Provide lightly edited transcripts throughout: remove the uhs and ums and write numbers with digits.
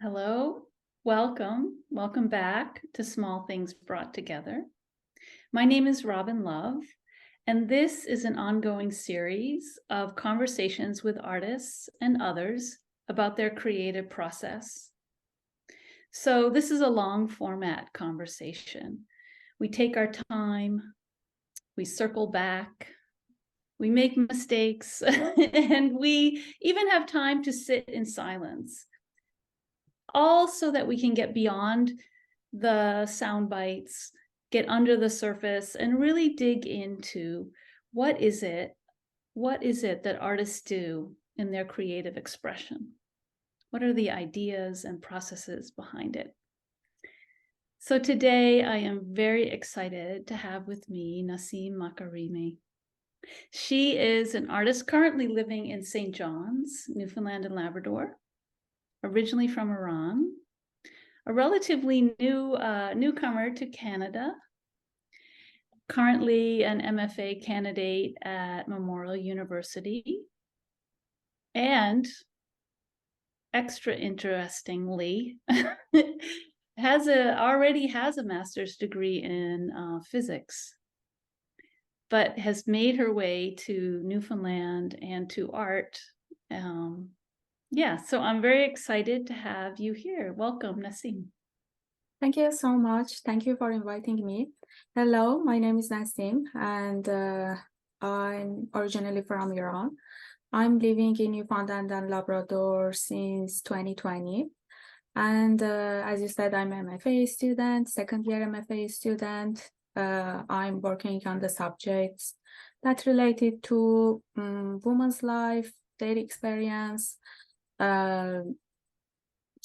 Hello, welcome back to Small Things Brought Together. My name is Robin Love, and this is an ongoing series of conversations with artists and others about their creative process. So this is a long format conversation. We take our time, we circle back, we make mistakes, and we even have time to sit in silence, all so that we can get beyond the sound bites, get under the surface, and really dig into what is it that artists do in their creative expression? What are the ideas and processes behind it? So today I am very excited to have with me Nasim Marakemi. She is an artist currently living in St. John's, Newfoundland and Labrador, originally from Iran, a relatively newcomer to Canada, currently an MFA candidate at Memorial University, and extra interestingly, already has a master's degree in physics, but has made her way to Newfoundland and to art. So I'm very excited to have you here. Welcome, Nasim. Thank you so much. Thank you for inviting me. Hello, my name is Nasim, and I'm originally from Iran. I'm living in Newfoundland and Labrador since 2020. And as you said, I'm an MFA student, second year MFA student. I'm working on the subjects that related to women's life, their experience,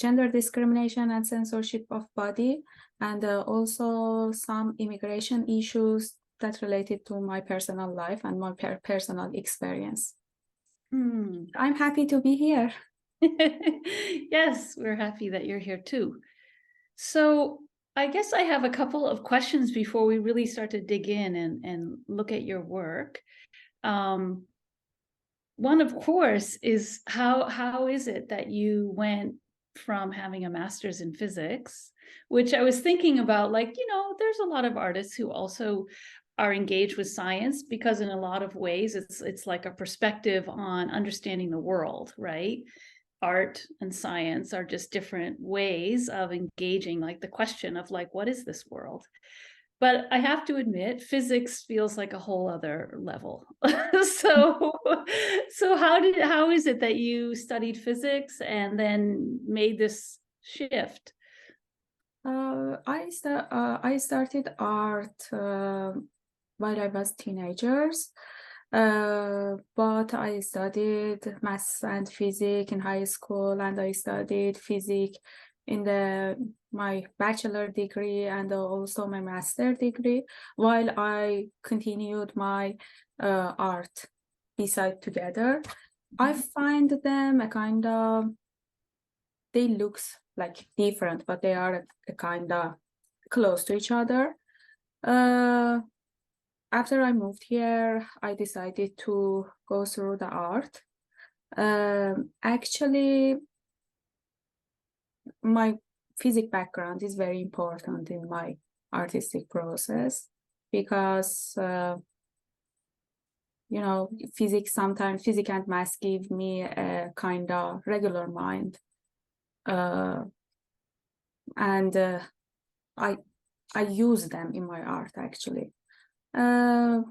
gender discrimination and censorship of body, and also some immigration issues that related to my personal life and my personal experience. I'm happy to be here. Yes, we're happy that you're here too. So I guess I have a couple of questions before we really start to dig in and look at your work. One, of course, is how is it that you went from having a master's in physics, which I was thinking about, there's a lot of artists who also are engaged with science, because in a lot of ways it's like a perspective on understanding the world, right? Art and science are just different ways of engaging, like the question of what is this world? But I have to admit, physics feels like a whole other level. so how is it that you studied physics and then made this shift? I started art while I was teenagers, but I studied maths and physics in high school, and I studied physics in my bachelor degree and also my master degree, while I continued my art beside together. I find them a kind of, they looks like different, but they are a kind of close to each other. After I moved here, I decided to go through the art. Actually, my physics background is very important in my artistic process, because physics and math give me a kind of regular mind, and I use them in my art. Actually, I'm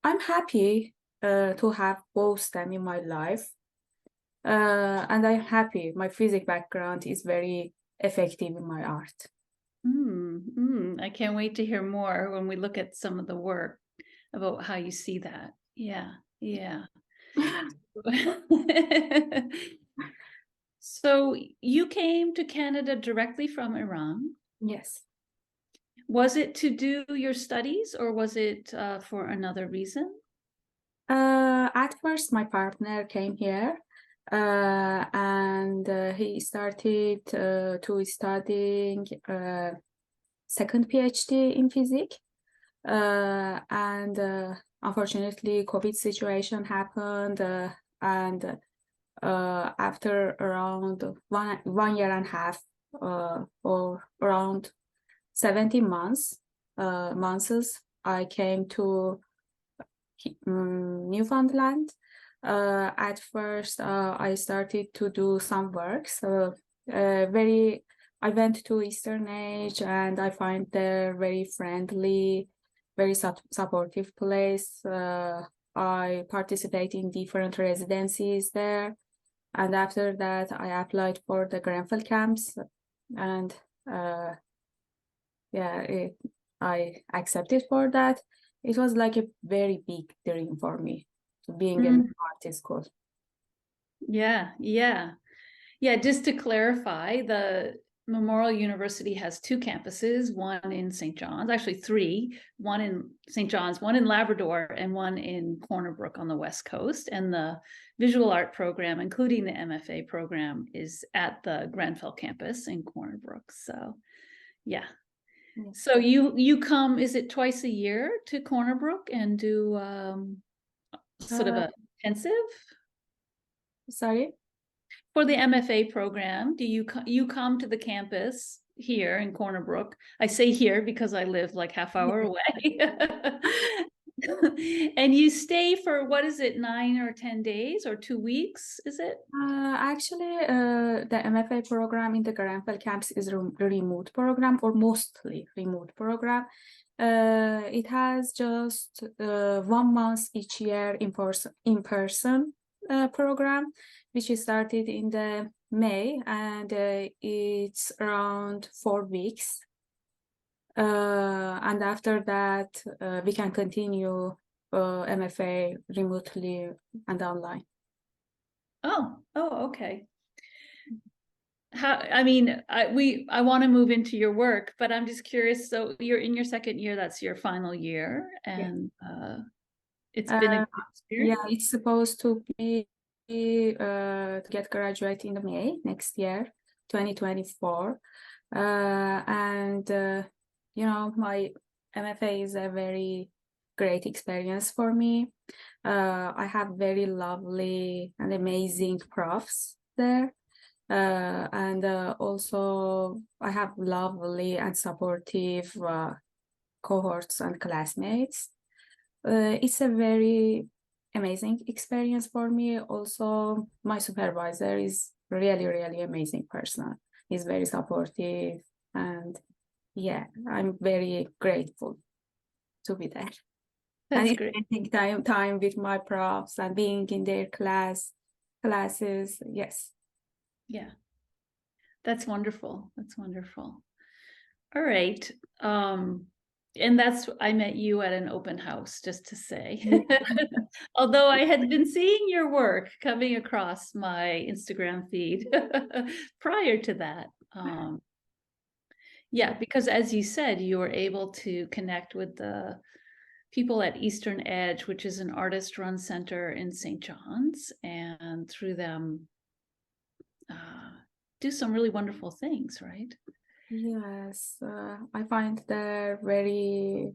happy to have both them in my life. And I'm happy my physics background is very effective in my art. I can't wait to hear more when we look at some of the work about how you see that. Yeah. So you came to Canada directly from Iran? Yes. Was it to do your studies, or was it for another reason? At first, my partner came here, and he started to studying second PhD in physics. And unfortunately, COVID situation happened, and after around one year and a half, or around 17 months, I came to Newfoundland. At first, I started to do some work. So I went to Eastern Age, and I find they're very friendly, very supportive place. I participate in different residencies there. And after that, I applied for the Grenfell camps, and I accepted for that. It was like a very big dream for me, being an artist school. Yeah, yeah. Yeah, just to clarify, the Memorial University has two campuses, one in St. John's, actually three, one in St. John's, one in Labrador, and one in Corner Brook on the West Coast. And the visual art program, including the MFA program, is at the Grenfell campus in Corner Brook. So, yeah. So you come, is it twice a year to Corner Brook and do sort of a intensive? Sorry? For the MFA program, do you come to the campus here in Corner Brook? I say here because I live like half hour away. And you stay for, what is it, 9 or 10 days or 2 weeks, is it? Actually, the MFA program in the Grenfell camps is a remote program, or mostly remote program. It has just 1 month each year in person program, which is started in the May, and it's around 4 weeks. And after that, we can continue MFA remotely and online. Oh, okay. I mean, I want to move into your work, but I'm just curious. So you're in your second year, that's your final year, and it's been a good experience. Yeah, it's supposed to be to get graduate in May next year, 2024. And my MFA is a very great experience for me. I have very lovely and amazing profs there. And also I have lovely and supportive cohorts and classmates. It's a very amazing experience for me. Also, my supervisor is really, really amazing person. He's very supportive, and yeah, I'm very grateful to be there. That's and great. spending time with my profs and being in their classes. Yes. Yeah. That's wonderful. That's wonderful. All right. And I met you at an open house, just to say. Although I had been seeing your work coming across my Instagram feed prior to that. Yeah, because as you said, you were able to connect with the people at Eastern Edge, which is an artist-run center in St. John's, and through them do some really wonderful things, right? Yes, I find they're very,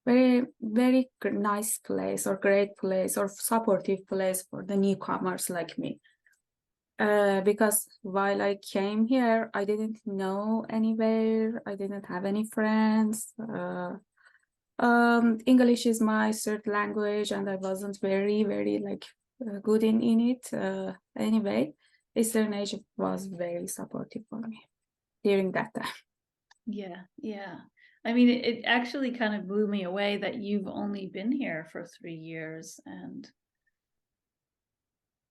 very, very nice place, or great place, or supportive place for the newcomers like me. Because while I came here, I didn't know anywhere. I didn't have any friends. English is my third language, and I wasn't very, very good in it. Anyway, Eastern Age was very supportive for me during that time. Yeah. I mean, it actually kind of blew me away that you've only been here for 3 years. And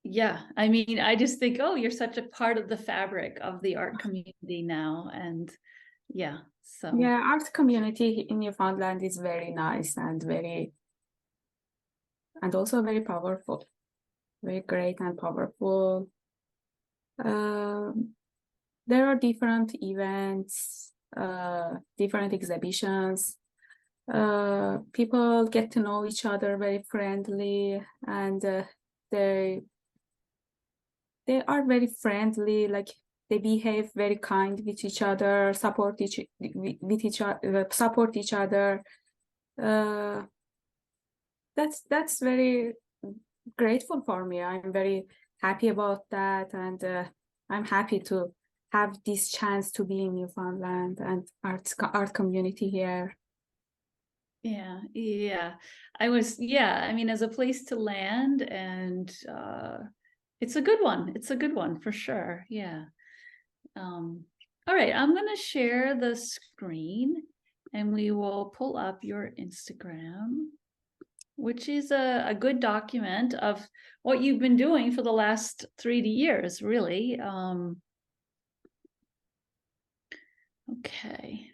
yeah, I mean, I just think, oh, you're such a part of the fabric of the art community now. And yeah, so. Yeah, art community in Newfoundland is very nice and also very powerful, very great and powerful. There are different events, different exhibitions. People get to know each other, very friendly, and they are very friendly. Like, they behave very kind with each other, support each other. That's very grateful for me. I'm very happy about that, and I'm happy to have this chance to be in Newfoundland and art community here. Yeah. I mean, as a place to land, and it's a good one. It's a good one for sure. Yeah. All right, I'm gonna share the screen and we will pull up your Instagram, which is a good document of what you've been doing for the last 3 years, really. Okay.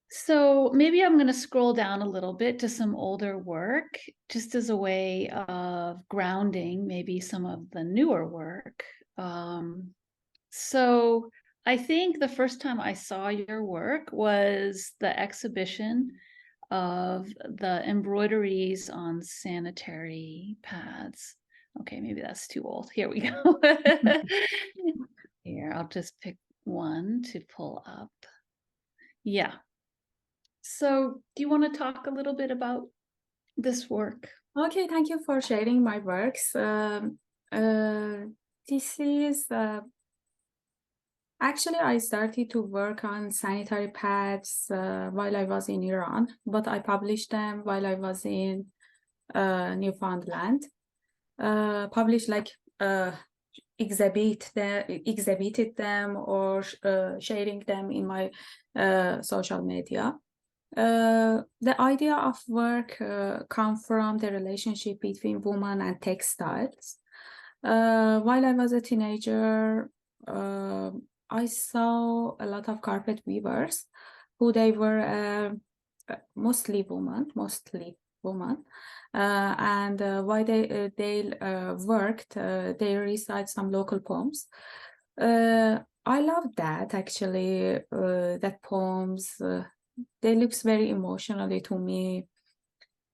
So maybe I'm going to scroll down a little bit to some older work, just as a way of grounding maybe some of the newer work. So I think the first time I saw your work was the exhibition of the embroideries on sanitary pads. Okay, maybe that's too old. Here we go. Here, I'll just pick one to pull up. Yeah. So, do you want to talk a little bit about this work? Okay, thank you for sharing my works. This is actually, I started to work on sanitary pads while I was in Iran, but I published them while I was in Newfoundland. Published like exhibited them or sharing them in my social media. The idea of work come from the relationship between women and textiles. While I was a teenager, I saw a lot of carpet weavers who they were mostly women. And while they worked, they recite some local poems. I love that actually, that poems, they looks very emotionally to me.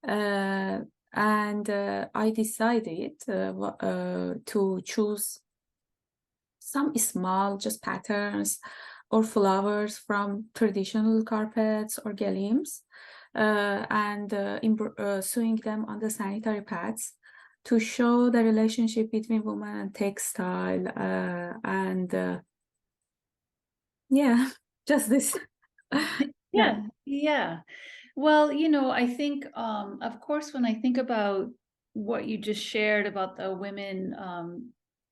And I decided to choose some small just patterns or flowers from traditional carpets or galims and sewing them on the sanitary pads to show the relationship between women and textile and yeah, just this. Yeah. Yeah. Well, you know, I think, of course, when I think about what you just shared about the women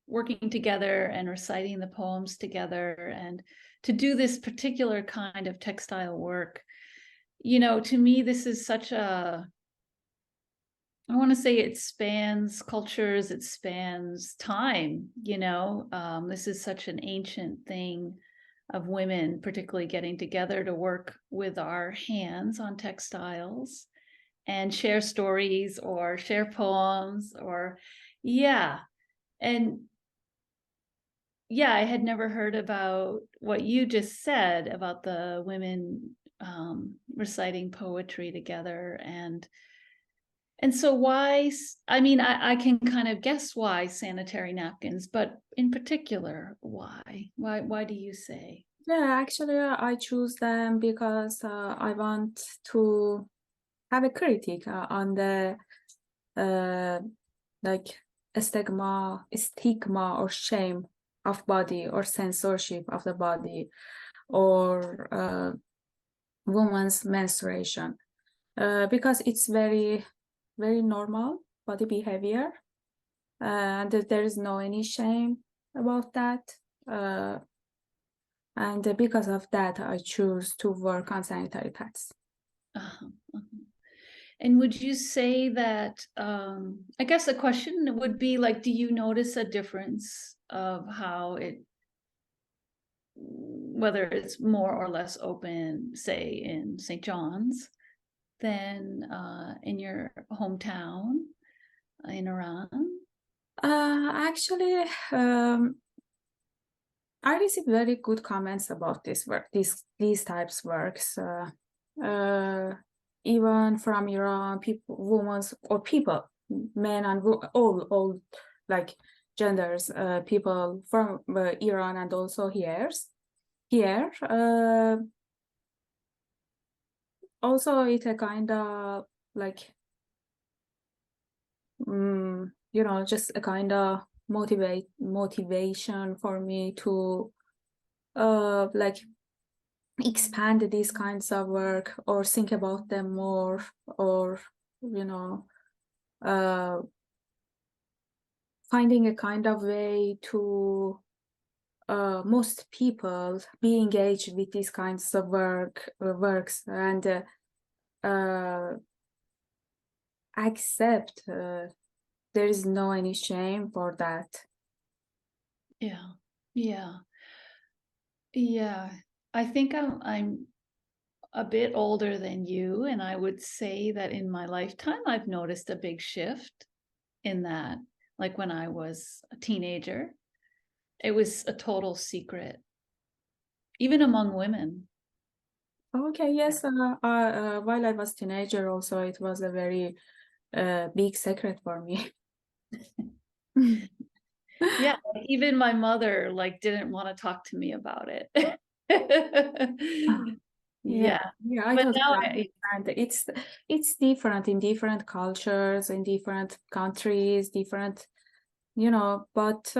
working together and reciting the poems together, and to do this particular kind of textile work, you know, to me, this is such a, I want to say it spans cultures, it spans time, you know. This is such an ancient thing of women, particularly getting together to work with our hands on textiles and share stories or share poems or, yeah. And yeah, I had never heard about what you just said about the women reciting poetry together. And so why, I mean, I can kind of guess why sanitary napkins, but in particular, why? Why do you say? Yeah, actually, I choose them because I want to have a critique on the uh, like stigma or shame of body or censorship of the body or woman's menstruation because it's very, very normal body behavior and there is no any shame about that. And because of that, I choose to work on sanitary pads. Uh-huh, uh-huh. And would you say that, I guess the question would be like, do you notice a difference of how it, whether it's more or less open, say in St. John's, than in your hometown in Iran? Actually, I received very good comments about this work, these types works, even from Iran, people, women or people, men and all like genders, people from Iran and also here. Also, it's a kind of like just a kind of motivation for me to like expand these kinds of work or think about them more, or uh, finding a kind of way to most people be engaged with these kinds of works, and accept there is no any shame for that. Yeah. Yeah. Yeah. I think I'm a bit older than you, and I would say that in my lifetime I've noticed a big shift in that. Like when I was a teenager, it was a total secret, even among women. Okay, yes. While I was teenager, also it was a very big secret for me. Yeah, like, even my mother like didn't want to talk to me about it. Yeah, Yeah, yeah, I but totally now understand. It's different in different cultures, in different countries, different, but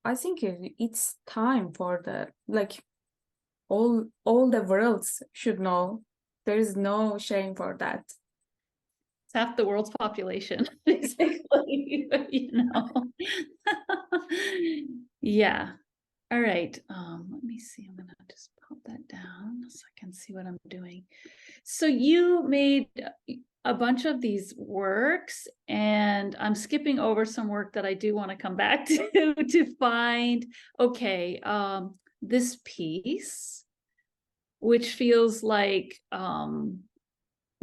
I think it's time for the like all the worlds should know there is no shame for that. it's half the world's population, basically, you know. Yeah. All right. Let me see. I'm gonna just pop that down so I can see what I'm doing. So you made a bunch of these works, and I'm skipping over some work that I do want to come back to find, okay, this piece, which feels like,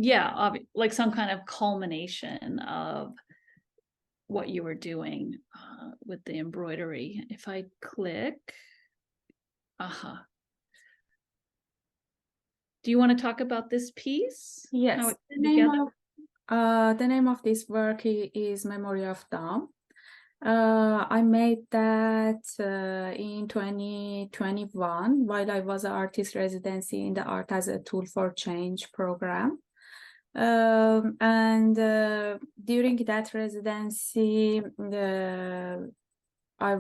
yeah, like some kind of culmination of what you were doing with the embroidery. If I click, aha. Do you want to talk about this piece? How Yes, it came together? the name of this work is Memory of Dam. I made that in 2021 while I was an artist residency in the Art as a Tool for Change program. And during that residency, I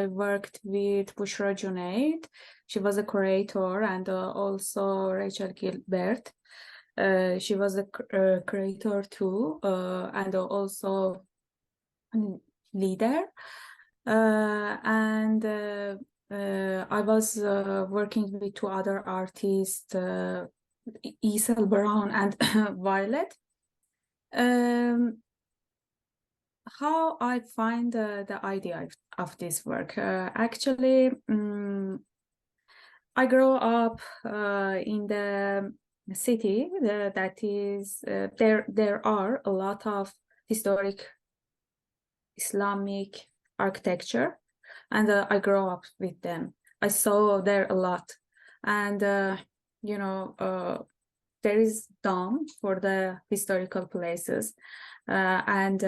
worked with Bushra Junaid. She was a curator, and also Rachel Gilbert. She was a curator too, and also leader. And I was working with two other artists, Isel Brown and Violet. How I find the idea of this work? Actually, I grew up in the city that is there are a lot of historic Islamic architecture, and I grew up with them. I saw there a lot, and there is dome for the historical places, and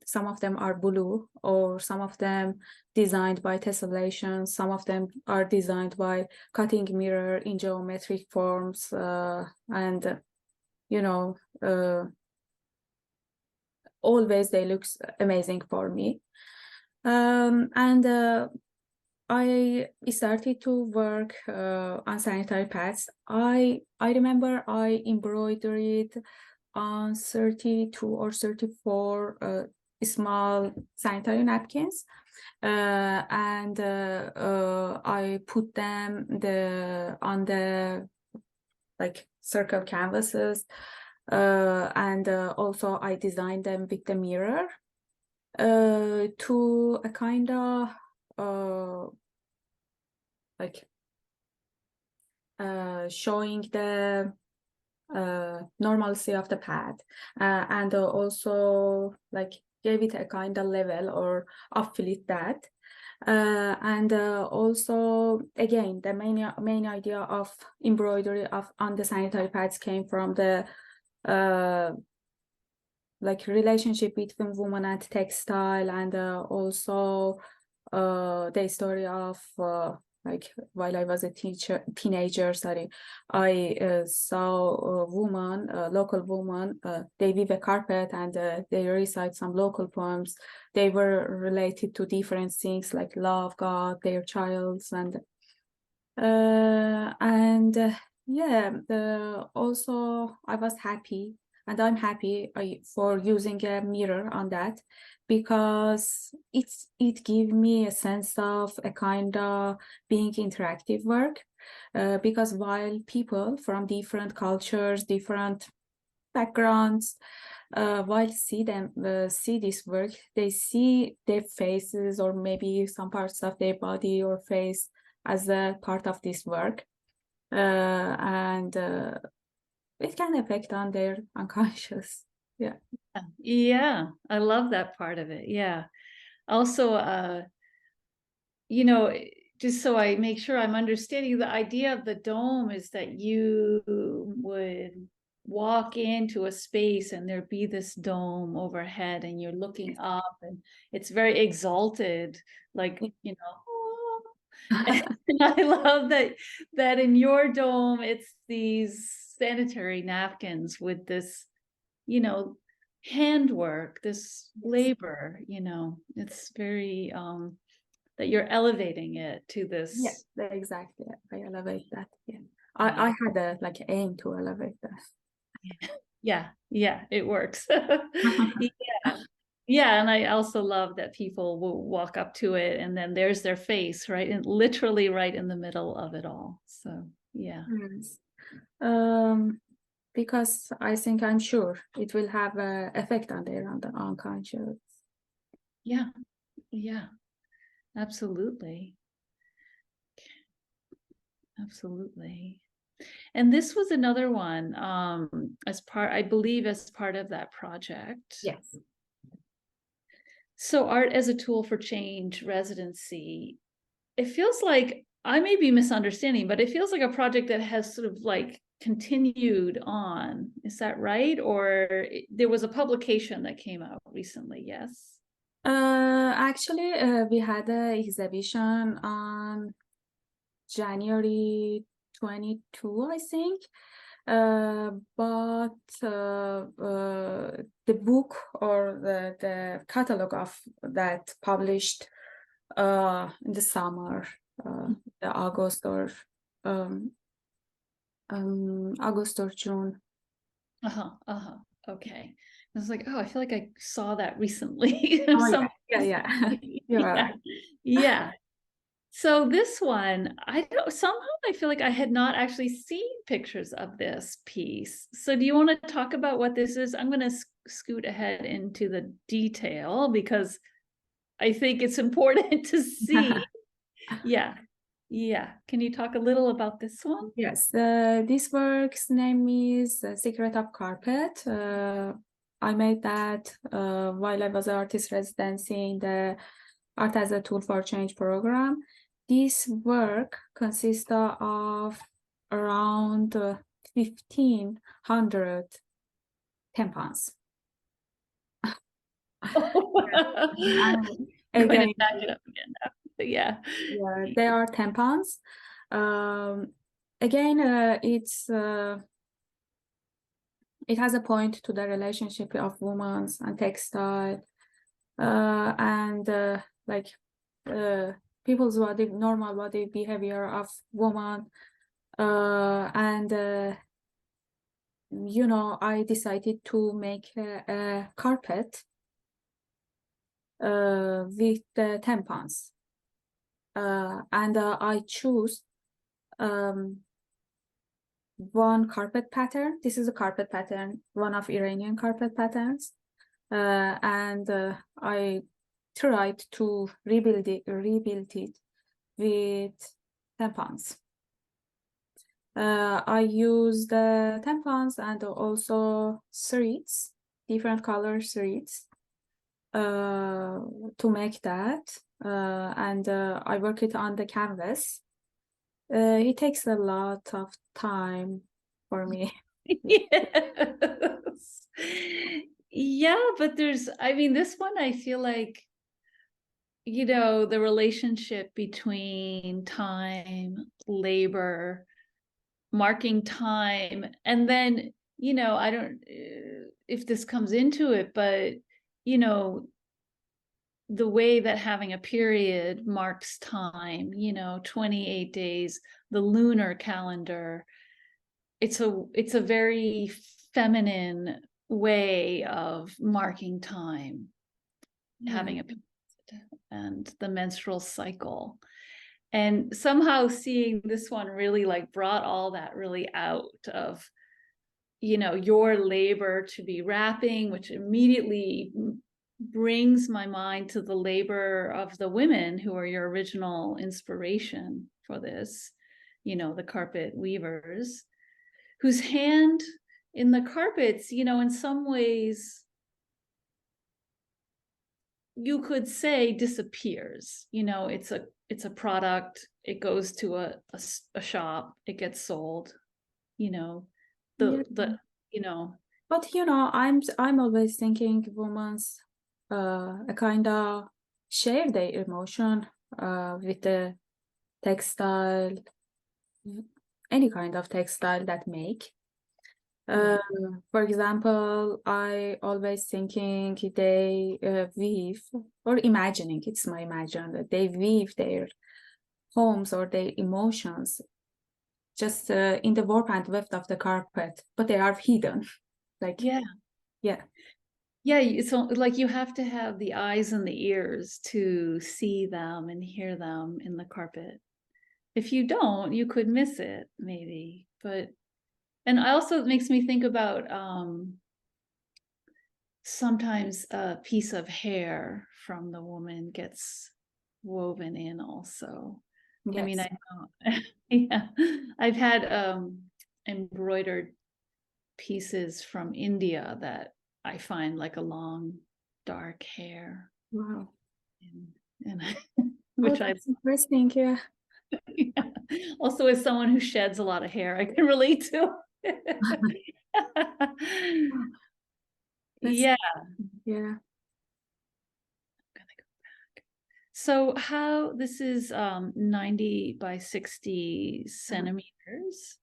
some of them are blue, or some of them designed by tessellation, some of them are designed by cutting mirror in geometric forms, and always they look amazing for me. And I started to work on sanitary pads. I remember I embroidered on 32 or 34 small sanitary napkins, and I put them on the like circle canvases, and also I designed them with the mirror to a kind of like showing the normalcy of the pad, and also like gave it a kind of level or affiliate that. And also, again, the main idea of embroidery on the sanitary pads came from the like relationship between woman and textile, and also the story of like while I was a teenager, sorry, I saw a woman, a local woman, they weave a carpet and they recite some local poems. They were related to different things like love, God, their childs, and yeah, also I was happy, and I'm happy for using a mirror on that, because it gave me a sense of a kind of being interactive work, because while people from different cultures, different backgrounds, while see this work, they see their faces or maybe some parts of their body or face as a part of this work, and it can affect on their unconscious. Yeah. Yeah, I love that part of it. Yeah. Also, you know, just so I make sure I'm understanding, the idea of the dome is that you would walk into a space and there'd be this dome overhead and you're looking up and it's very exalted, like, you know. And I love that in your dome, it's these sanitary napkins with this, you know, handwork, this labor, you know, it's very that you're elevating it to Yeah, this. exactly. I elevate that. Yeah. Yeah, I had a like aim to elevate yeah, yeah, it works. that. Yeah. Yeah, and I also love that people will walk up to it and then there's their face, right? And literally right in the middle of it all. So, yeah. Yes. Because I'm sure it will have an effect on their on the unconscious. Yeah. Yeah. Absolutely. Absolutely. And this was another one as part, I believe, as part of that project. Yes. So art as a tool for change residency, it feels like, I may be misunderstanding, but it feels like a project that has sort of like continued on. Is that right? Or there was a publication that came out recently, yes? Actually, we had an exhibition on January 22, I think. But the book or the catalog of that published in the summer, the um, August or June. Uh-huh, uh-huh. Okay. I was like, oh, I feel like I saw that recently. Oh Some, yeah, yeah. You're yeah, right. yeah. So this one, I don't, somehow I feel like I had not actually seen pictures of this piece. So do you want to talk about what this is? I'm going to scoot ahead into the detail because I think it's important to see. Yeah. Yeah. Can you talk a little about this one? Yes, this work's name is Secret of Carpet. I made that while I was an artist residency in the Art as a Tool for Change program. This work consists of around 1,500 tampons. I'm going to Again, back it up again now. But yeah. yeah, they are tampons. Um, again, it has a point to the relationship of women and textile, and like people's body, normal body behavior of woman, and I decided to make a carpet with the tampons, and I choose um, one carpet pattern. This is a carpet pattern, one of Iranian carpet patterns, and I tried to rebuild it with tampons. I used tampons and also threads, different color threads, to make that. And I work it on the canvas. It takes a lot of time for me. Yes. Yeah, but there's, I mean, this one I feel like you know, the relationship between time, labor, marking time, and then, you know, I don't if this comes into it, but, you know, the way that having a period marks time, you know, 28 days, the lunar calendar, it's a very feminine way of marking time, Yeah. having a period and the menstrual cycle. And somehow seeing this one really like brought all that really out of, you know, your labor to be wrapping, which immediately brings my mind to the labor of the women who are your original inspiration for this, you know, the carpet weavers, whose hand in the carpets, you know, in some ways you could say disappears. You know, it's a product, it goes to a shop, it gets sold, you know, Yeah. the you know. But you know, I'm always thinking women's a kind of share their emotion with the textile, any kind of textile that make. Yeah. For example, I always thinking they weave or imagining, it's my imagination that they weave their homes or their emotions just in the warp and weft of the carpet, but they are hidden. Like, Yeah. yeah. Yeah, it's like you have to have the eyes and the ears to see them and hear them in the carpet. If you don't, you could miss it maybe. But and also it makes me think about sometimes a piece of hair from the woman gets woven in also. I mean, Yes. I know, yeah, I've had embroidered pieces from India that I find like a long dark hair, Wow. and Oh, which I that's interesting. Yeah. yeah. Also as someone who sheds a lot of hair, I can relate to. That's, Yeah. yeah. So how this is 90 by 60 centimeters.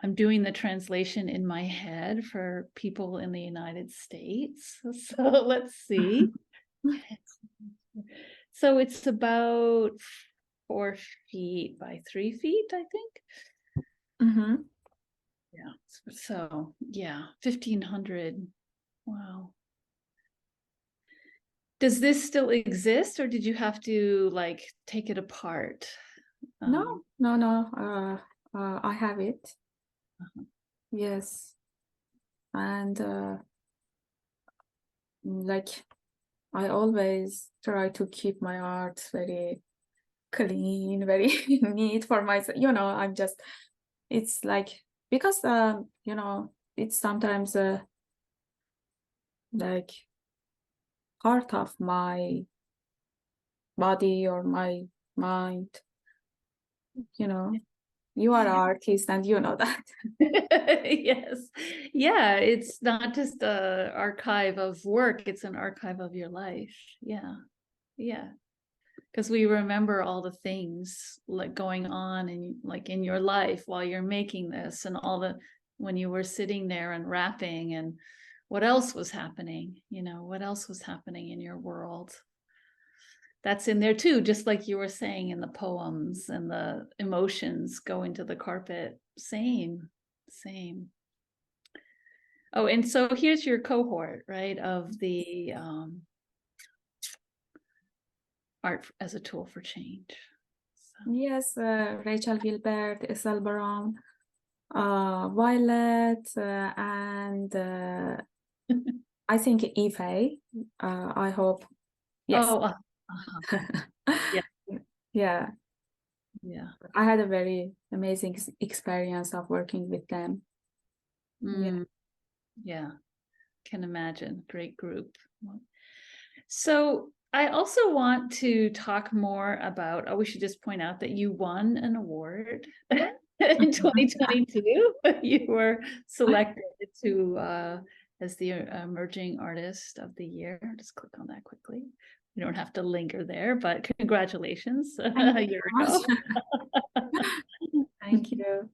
I'm doing the translation in my head for people in the United States. So let's see. So it's about 4 feet by 3 feet, I think. Mm-hmm. Yeah. So yeah, 1,500. Wow. Does this still exist, or did you have to like take it apart? No, Um, no, no. I have it. uh-huh. Yes. And like I always try to keep my art very clean, very neat for myself. You know, I'm just, it's like, because, you know, it's sometimes like part of my body or my mind, you know. You are an artist and you know that. Yes. Yeah, it's not just a archive of work, it's an archive of your life. Yeah. Yeah. Because we remember all the things like going on and like in your life while you're making this, and all the when you were sitting there and rapping, and what else was happening, you know, what else was happening in your world. That's in there too, just like you were saying in the poems, and the emotions go into the carpet. Same, same. Oh, and so here's your cohort, right, of the art as a tool for change. So. Yes, Rachel Gilbert, Isabel Brown, Violet, and I think Eve. I hope. Yes. Oh, yeah, Yeah, yeah. I had a very amazing experience of working with them. Yeah. Mm, yeah, can imagine. Great group. So I also want to talk more about, oh, we should just point out that you won an award in 2022. You were selected to as the emerging artist of the year. Just click on that quickly. you don't have to linger there, but congratulations Thank a you year so ago. much. Thank you.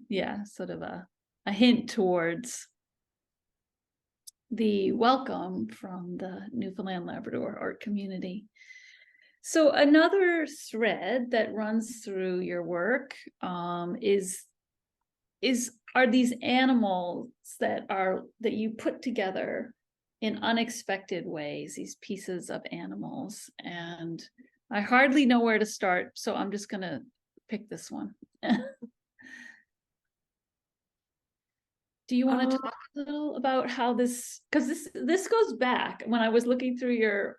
Yeah, sort of a hint towards the welcome from the Newfoundland Labrador art community. So another thread that runs through your work is are these animals that you put together in unexpected ways, these pieces of animals. And I hardly know where to start, so I'm just gonna pick this one. Do you want to talk a little about how this, because this goes back when I was looking through your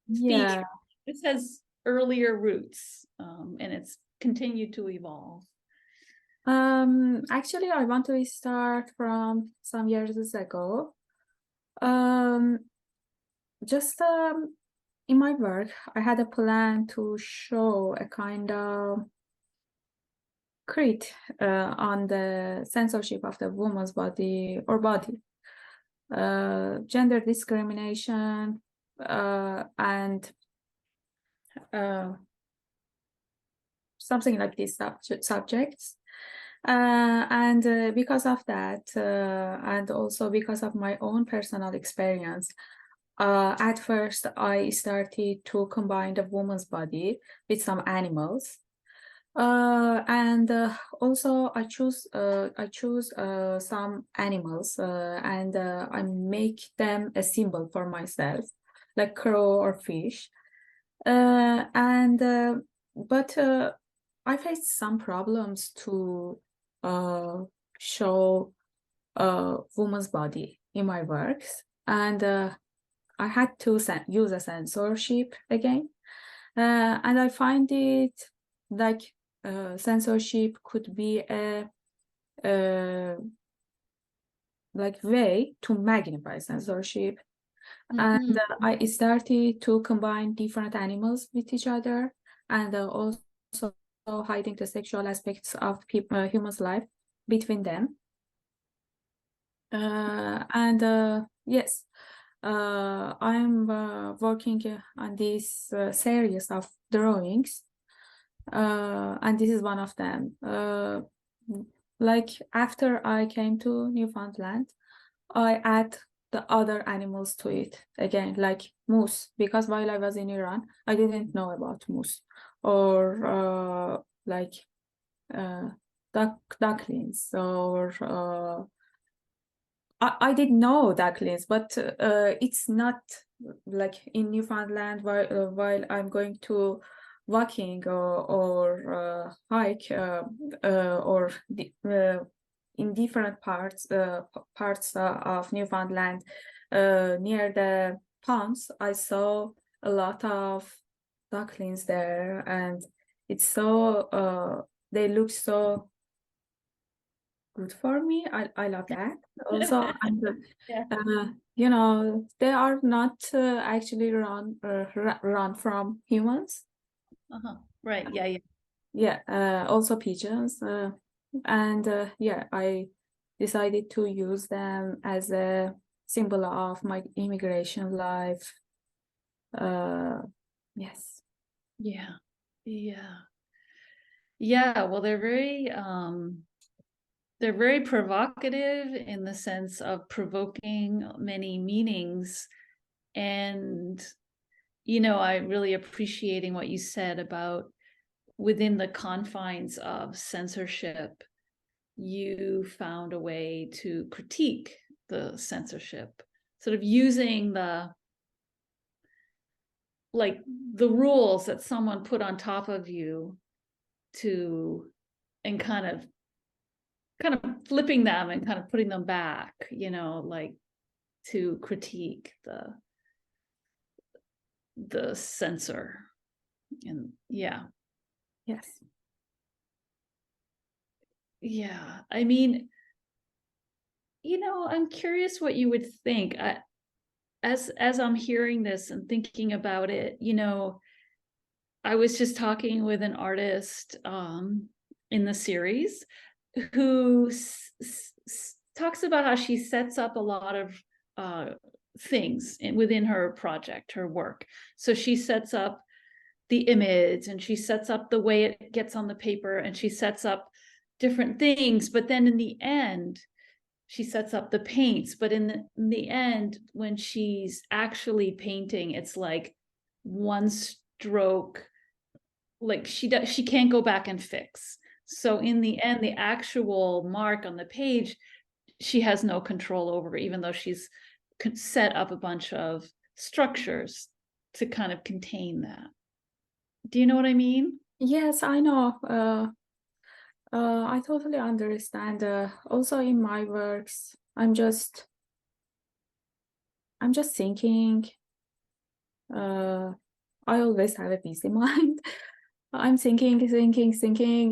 theme, Yeah. this has earlier roots, and it's continued to evolve. Actually, I want to start from some years ago. Um, just in my work, I had a plan to show a kind of crit on the censorship of the woman's body or body, gender discrimination, and something like these subjects. And because of that, and also because of my own personal experience, at first I started to combine the woman's body with some animals. And also I choose some animals and I make them a symbol for myself, like crow or fish. And but I faced some problems to show a woman's body in my works, and I had to use a censorship again. And I find it like censorship could be a like way to magnify censorship. And I started to combine different animals with each other, and also hiding the sexual aspects of humans' life between them. And yes, I'm working on this series of drawings, and this is one of them. Like after I came to Newfoundland, I add the other animals to it again, like moose, because while I was in Iran, I didn't know about moose, or like ducklings, or I didn't know ducklings, but it's not like in Newfoundland while I'm going to walking or hike or in different parts of Newfoundland near the ponds, I saw a lot of ducklings there, and it's so they look so good for me. I love that also. And Yeah. you know, they are not actually run from humans. Right. Yeah. Yeah. Yeah. Also pigeons. And yeah, I decided to use them as a symbol of my immigration life. Yes. Yeah. Yeah. Yeah. Well, they're very provocative in the sense of provoking many meanings. And, I'm really appreciating what you said about within the confines of censorship, you found a way to critique the censorship, sort of using the rules that someone put on top of you to, and kind of flipping them and kind of putting them back, like to critique the censor. And yeah. Yes. Yeah. I mean, I'm curious what you would think. As I'm hearing this and thinking about it, I was just talking with an artist in the series who talks about how she sets up a lot of things within her project, her work. So she sets up the image, and she sets up the way it gets on the paper, and she sets up different things. But then in the end, she sets up the paints. But in the end, when she's actually painting, it's like one stroke, like she can't go back and fix. So in the end, the actual mark on the page, she has no control over, even though she's set up a bunch of structures to kind of contain that. Do you know what I mean? Yes, I know. I totally understand. Also in my works, I'm just thinking. I always have a busy mind. I'm thinking,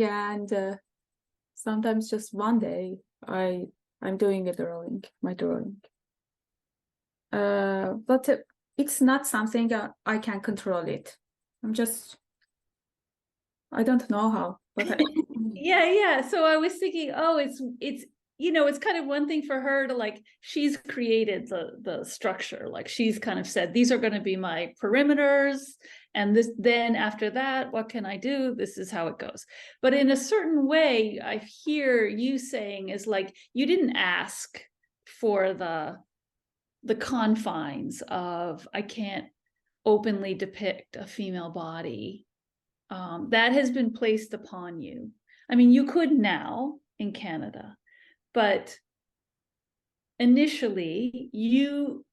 and sometimes just one day I'm doing my drawing. But it's not something I can control it. I don't know how, but Yeah. So I was thinking, oh, it's it's kind of one thing for her to, like, she's created the structure. Like, she's kind of said, these are going to be my perimeters, and this, then after that, what can I do? This is how it goes. But in a certain way, I hear you saying is like, you didn't ask for the confines of, I can't openly depict a female body. That has been placed upon you. I mean, you could now in Canada, but initially you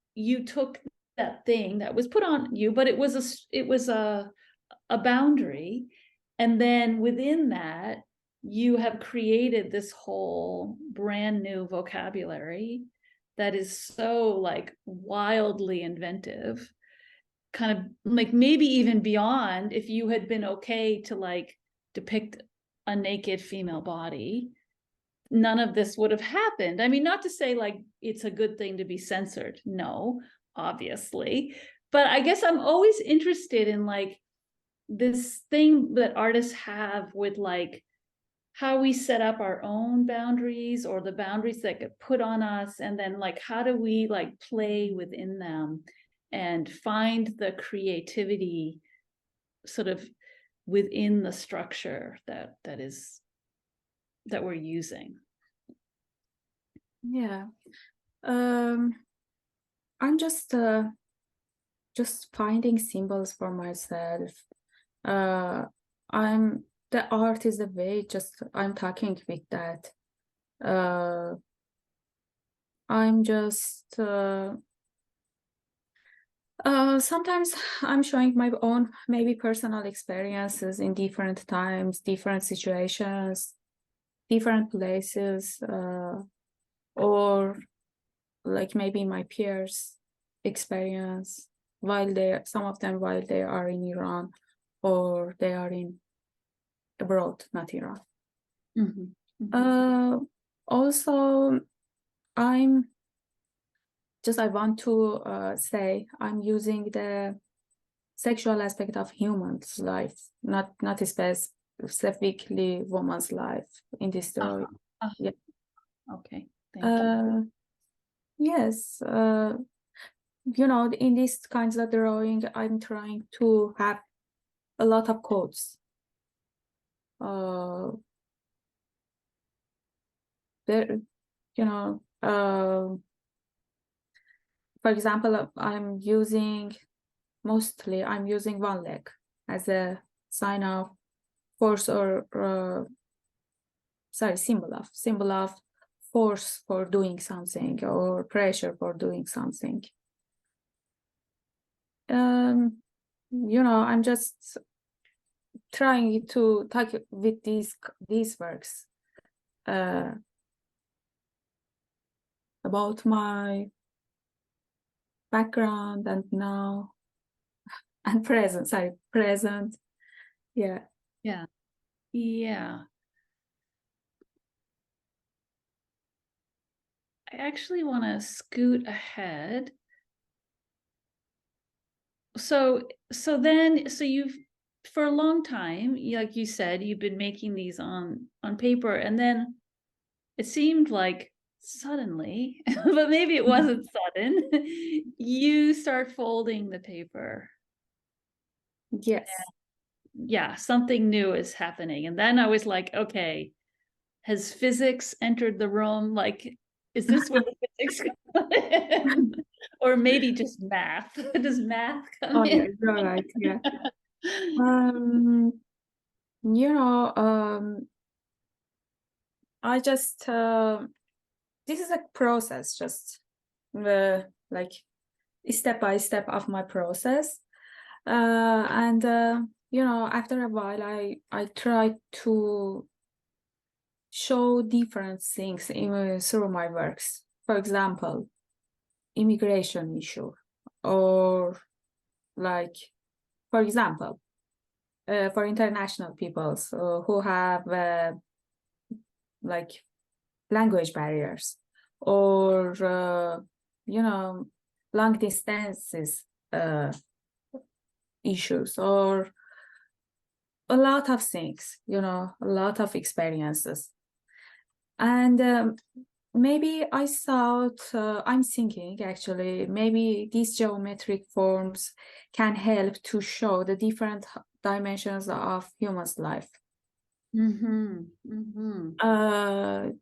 took that thing that was put on you, but it was a boundary, and then within that you have created this whole brand new vocabulary that is so, like, wildly inventive, kind of like maybe even beyond if you had been okay to, like, depict a naked female body, none of this would have happened. I mean, not to say like it's a good thing to be censored, no, obviously, but I guess I'm always interested in, like, this thing that artists have with, like, how we set up our own boundaries, or the boundaries that get put on us, and then, like, how do we, like, play within them and find the creativity sort of within the structure that we're using. yeah. I'm just finding symbols for myself. I'm the art is the way. Just I'm talking with that. I'm just sometimes I'm showing my own maybe personal experiences in different times, different situations, different places, or like maybe my peers' experience some of them while they are in Iran, or they are in abroad, not Iran. Mm-hmm. Mm-hmm. Also, I want to say I'm using the sexual aspect of human's life, not specifically woman's life in this story. Yeah. Okay, thank you. Yes, in these kinds of drawing, I'm trying to have a lot of quotes. There, for example, I'm using one leg as a sign of force, or symbol of force for doing something, or pressure for doing something. I'm just trying to talk with these works about my background and now and present. Yeah. I actually want to scoot ahead. So you've, for a long time, like you said, you've been making these on paper, and then it seemed like suddenly, but maybe it wasn't sudden, you start folding the paper. Yes. Yeah, something new is happening. And then I was like, okay, has physics entered the room? Like, is this where the physics come in? Or maybe just math? Does math come Oh yeah, in? you're right. Yeah. Um, you know, I just this is a process, just like step by step of my process. And you know, after a while, I try to show different things through my works. For example, immigration issue, or like, for example, for international peoples who have like language barriers, or you know, long distances issues, or a lot of things, you know, a lot of experiences. And maybe I thought, I'm thinking actually, maybe these geometric forms can help to show the different dimensions of human's life,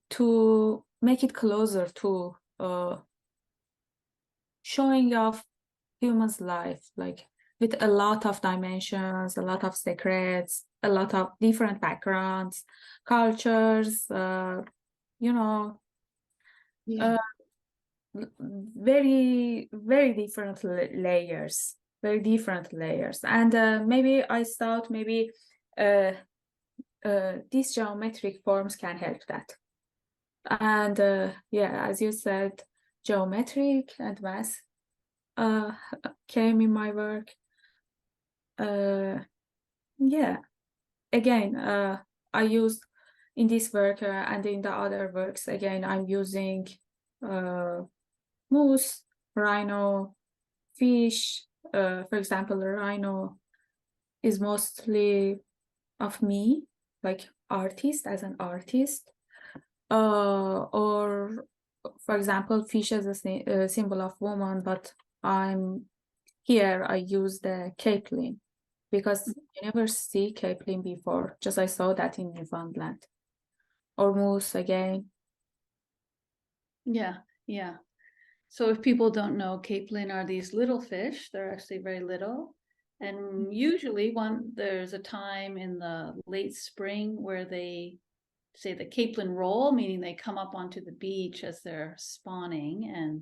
to make it closer to showing off human's life, like with a lot of dimensions, a lot of secrets, a lot of different backgrounds, cultures, you know, Yeah. very, very different layers, very different layers. And maybe I thought maybe these geometric forms can help that. And yeah, as you said, geometric and math came in my work. Yeah, again, I used in this work and in the other works, again, I'm using moose, rhino, fish. For example, rhino is mostly of me, like artist, as an artist. Or for example, fish as a symbol of woman, but I'm here, I use the capelin because I never see capelin before, just I saw that in Newfoundland. Or moose again. Yeah, yeah. So if people don't know, capelin are these little fish. They're actually very little. And usually there's a time in the late spring where they say the capelin roll, meaning they come up onto the beach as they're spawning,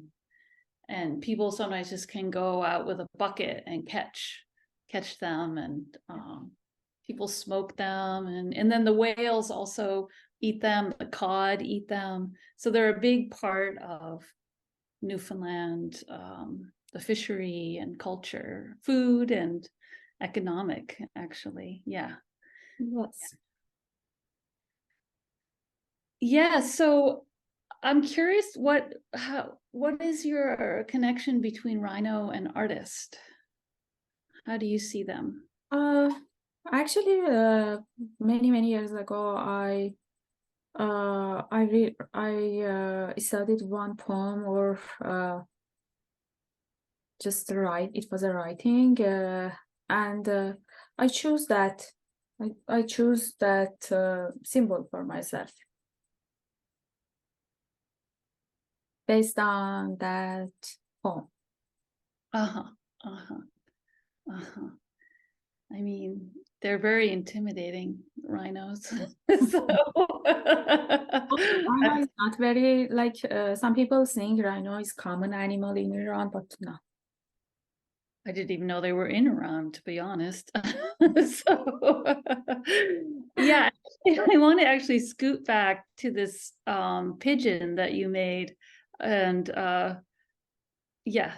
and people sometimes just can go out with a bucket and catch them, and people smoke them, and then the whales also eat them, the cod eat them. So they're a big part of Newfoundland, the fishery and culture, food and economic, actually. Yeah. Yes. Yeah. So I'm curious, what is your connection between rhino and artist? How do you see them? Uh, actually, many years ago, I studied one poem, or just write. It was a writing, and I chose that. I chose that symbol for myself based on that poem. Uh-huh. Uh-huh. Uh-huh. I mean, they're very intimidating, rhinos. So Rhino is not very, like, some people think rhino is common animal in Iran, but no. I didn't even know they were in Iran, to be honest. So yeah, I want to actually scoot back to this pigeon that you made. And yeah.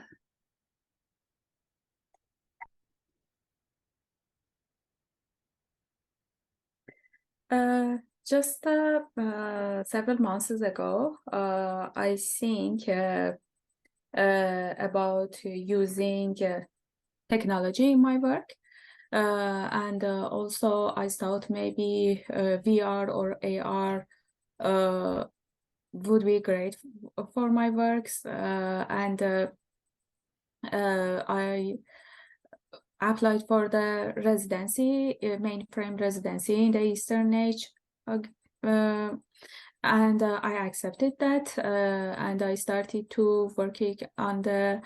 Uh, just several months ago, I think about using technology in my work. And also I thought maybe VR or AR would be great for my works. And I applied for the residency, mainframe residency in the Eastern Age. Uh, and I accepted that, and I started to working on the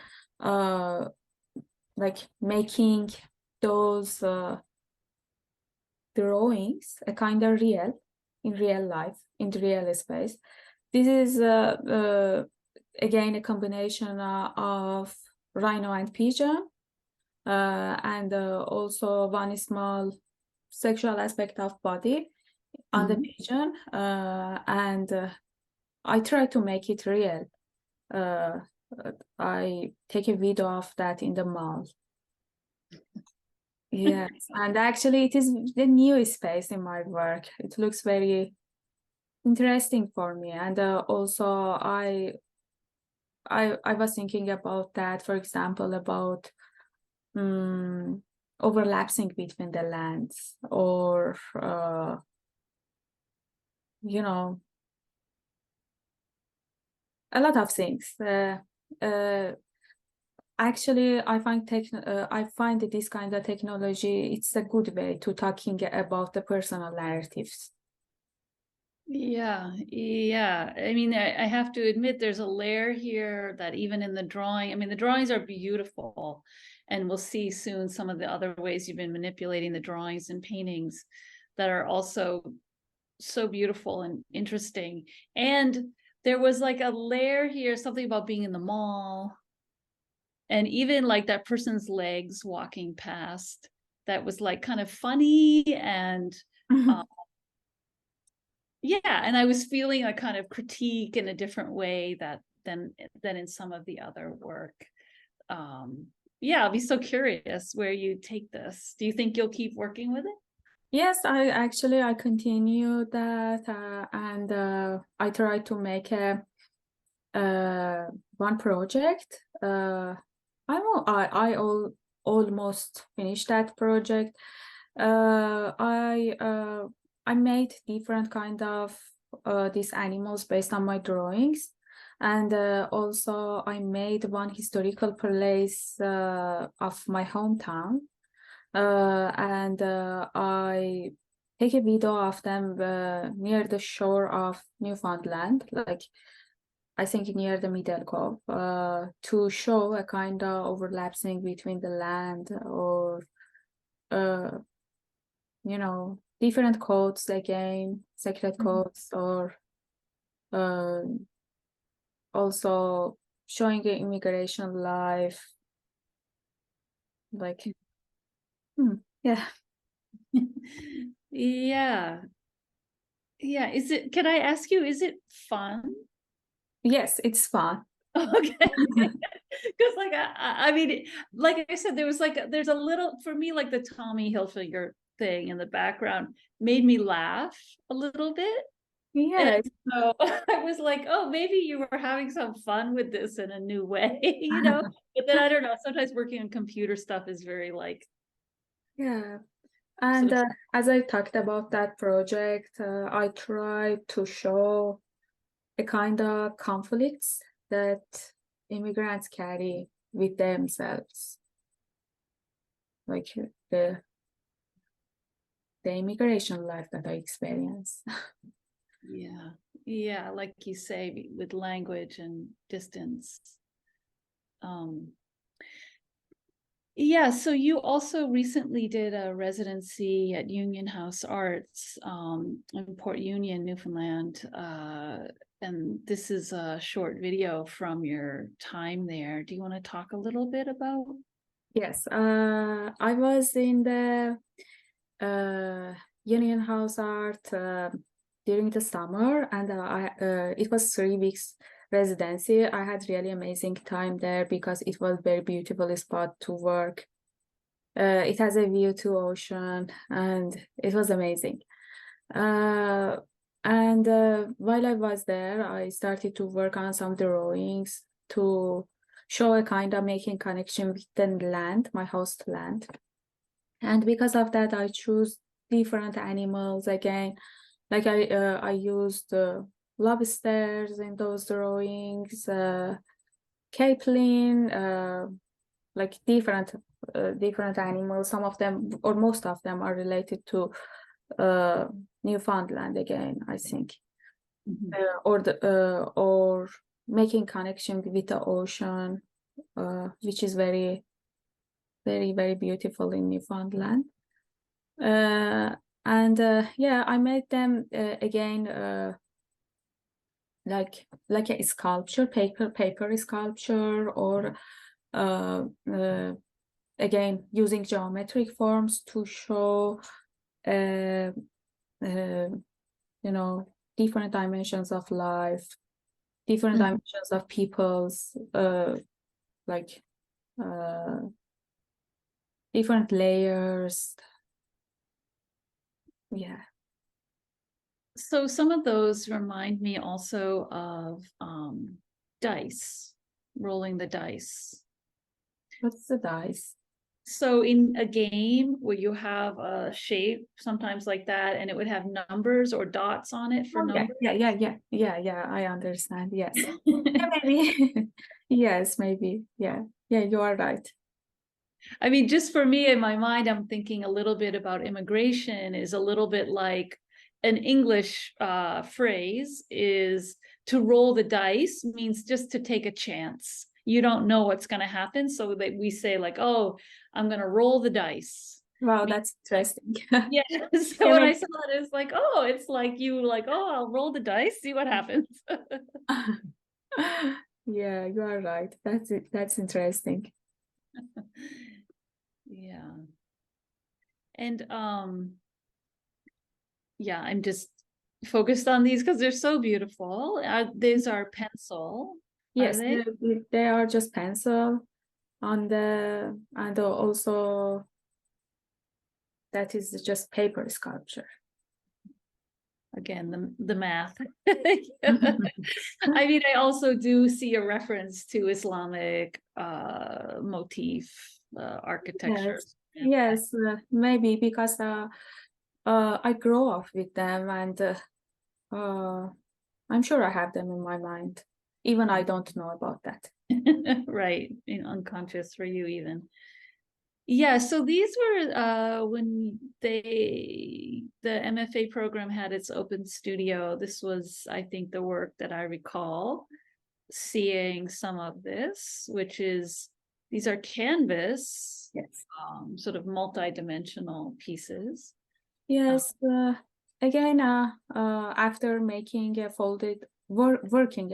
like making those drawings a kind of real in real life, in the real space. This is again a combination of rhino and pigeon, and also one small sexual aspect of body on the pigeon, and I try to make it real. I take a video of that in the mall. Yes, and actually it is the new space in my work. It looks very interesting for me, and also I was thinking about that, for example, about overlapping between the lands, or you know, a lot of things. Actually, I find that this kind of technology, it's a good way to talking about the personal narratives. Yeah, yeah. I mean, I have to admit there's a layer here that even in the drawing, I mean, the drawings are beautiful, and we'll see soon some of the other ways you've been manipulating the drawings and paintings that are also so beautiful and interesting. And there was like a layer here, something about being in the mall, and even like that person's legs walking past, that was like kind of funny. And yeah, and I was feeling a kind of critique in a different way that than in some of the other work. Yeah, I'll be so curious where you take this. Do you think you'll keep working with it? Yes, I continue that, and I try to make a one project. Almost finished that project. I made different kind of these animals based on my drawings, and also I made one historical place of my hometown, and I take a video of them near the shore of Newfoundland, like I think near the Middle Cove, to show a kind of overlapping between the land, or uh, different codes again, sacred codes, or also showing the immigration life, like, yeah. Yeah. Yeah. Can I ask you, is it fun? Yes, it's fun. Okay. Because like I mean, like I said, there's a little, for me, like the Tommy Hilfiger thing in the background made me laugh a little bit. And Yeah. so I was like, oh, maybe you were having some fun with this in a new way, you know? But then I don't know, sometimes working on computer stuff is very like Yeah. sort And of, as I talked about that project, I tried to show a kind of conflicts that immigrants carry with themselves, like the immigration life that I experience. yeah. Yeah, like you say, with language and distance. Yeah, so you also recently did a residency at Union House Arts in Port Union, Newfoundland. And this is a short video from your time there. Do you want to talk a little bit about? Yes, I was in the Union House Art during the summer, and it was 3 weeks residency. I had really amazing time there because it was very beautiful spot to work. It has a view to ocean, and it was amazing. Uh, and while I was there, I started to work on some drawings to show a kind of making connection with the land, my host land. And because of that, I choose different animals again. Like I used lobsters in those drawings, capelin, like different animals. Some of them, or most of them, are related to Newfoundland again, I think, or making connection with the ocean, which is very, very, very beautiful in Newfoundland. And yeah, I made them again, like a sculpture, paper sculpture, or again using geometric forms to show you know, different dimensions of life, different dimensions of people's, like different layers. Yeah. So some of those remind me also of dice, rolling the dice. What's the dice? So in a game where you have a shape, sometimes like that, and it would have numbers or dots on it for Oh, numbers. yeah, I understand. Yes. Yeah, maybe. Yes, maybe. Yeah, you are right. I mean, just for me in my mind, I'm thinking a little bit about immigration is a little bit like an English phrase is to roll the dice means just to take a chance. You don't know what's going to happen. So that we say like, oh, I'm going to roll the dice. Wow, that's interesting. Yeah. So Yeah, when I maybe. saw it, it's like, oh, it's like you like, oh, I'll roll the dice, see what happens. Yeah, you are right. That's it. That's interesting. Yeah. And yeah, I'm just focused on these because they're so beautiful. These are pencil, are Yes, they? they are just pencil on the, and also that is just paper sculpture. Again, the math. I mean, I also do see a reference to Islamic motif architecture. Yes, maybe because I grow up with them, and I'm sure I have them in my mind, even I don't know about that. Right, unconscious for you even. Yeah, so these were when the MFA program had its open studio. This was, I think, the work that I recall seeing some of this, which is these are canvas, Yes. sort of multi-dimensional pieces. Yes. Again, after making a working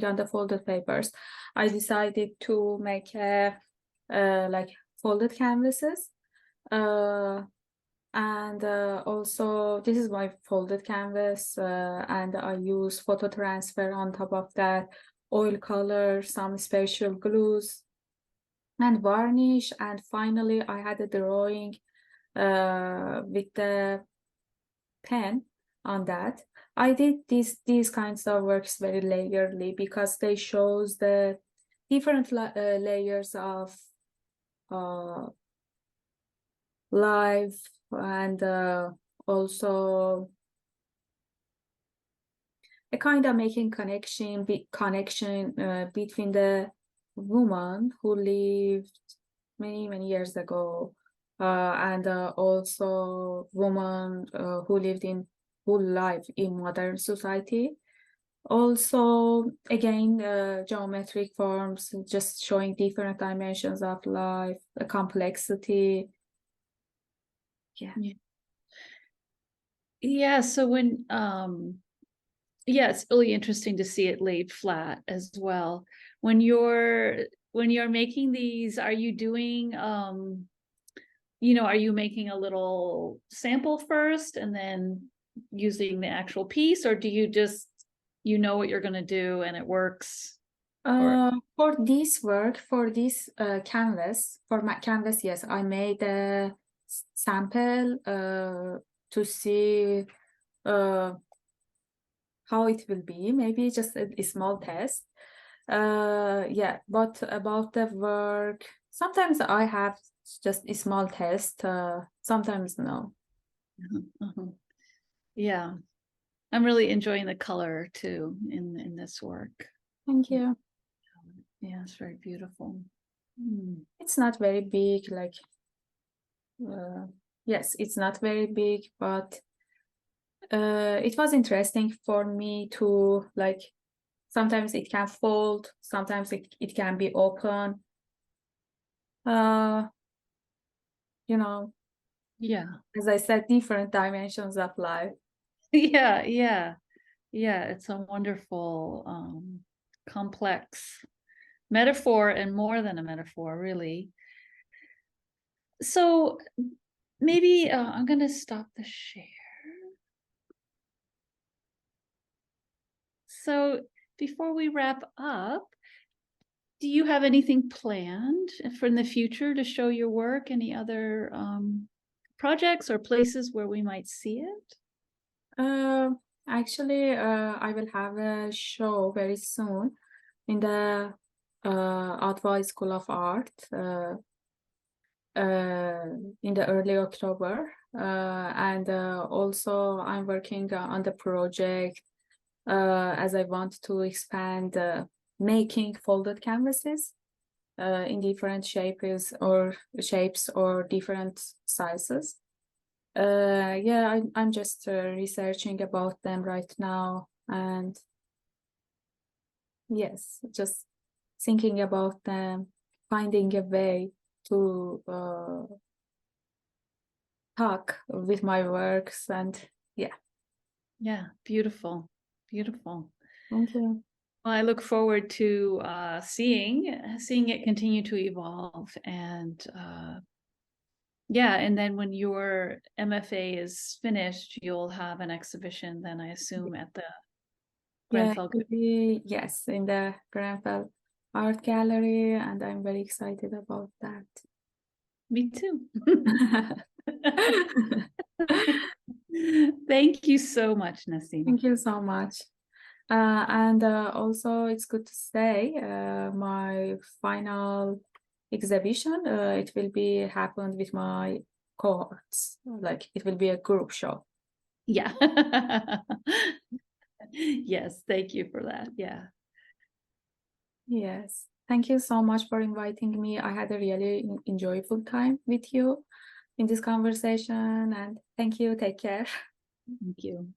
on the folded papers, I decided to make like folded canvases. And also this is my folded canvas, and I use photo transfer on top of that, oil color, some special glues, and varnish. And finally I had a drawing with the pen on that. I did these kinds of works very layerly because they shows the different layers of uh, life, and also a kind of making connection between the woman who lived many years ago, and also woman who live in modern society. Also, again, geometric forms, just showing different dimensions of life, the complexity. Yeah, so when yeah, it's really interesting to see it laid flat as well. When you're making these, are you doing are you making a little sample first and then using the actual piece, or do you just what you're going to do and it works? Or For this work, for this canvas, for my canvas, yes, I made a sample to see how it will be. Maybe just a small test. Yeah, but about the work, sometimes I have just a small test. Sometimes no. yeah, I'm really enjoying the color too in this work. Thank you. Yeah, it's very beautiful. Mm. It's not very big, like, yes, it's not very big, but it was interesting for me to, like, sometimes it can fold, sometimes it can be open. You know, Yeah. as I said, different dimensions of life. Yeah, yeah. Yeah, it's a wonderful, complex metaphor and more than a metaphor, really. So maybe I'm going to stop the share. So before we wrap up, do you have anything planned for in the future to show your work? Any other projects or places where we might see it? Uh, Actually, I will have a show very soon in the Advai School of Art in the early October. And also I'm working on the project as I want to expand making folded canvases in different shapes or different sizes. Yeah, I'm just researching about them right now, and yes, just thinking about them, finding a way to talk with my works, and yeah. Yeah, beautiful, beautiful. Thank you. Well, I look forward to seeing it continue to evolve, and yeah, and then when your MFA is finished, you'll have an exhibition. Then I assume at the Yeah, it Grenfell. will be, yes, in the Grenfell Art Gallery, and I'm very excited about that. Me too. Thank you so much, Nasim. Thank you so much. And also, it's good to say my final exhibition, it will be happened with my cohorts. Like, it will be a group show. Yeah. Yes, thank you for that. Yeah. Yes. Thank you so much for inviting me. I had a really enjoyable time with you in this conversation, and thank you. Take care. Thank you.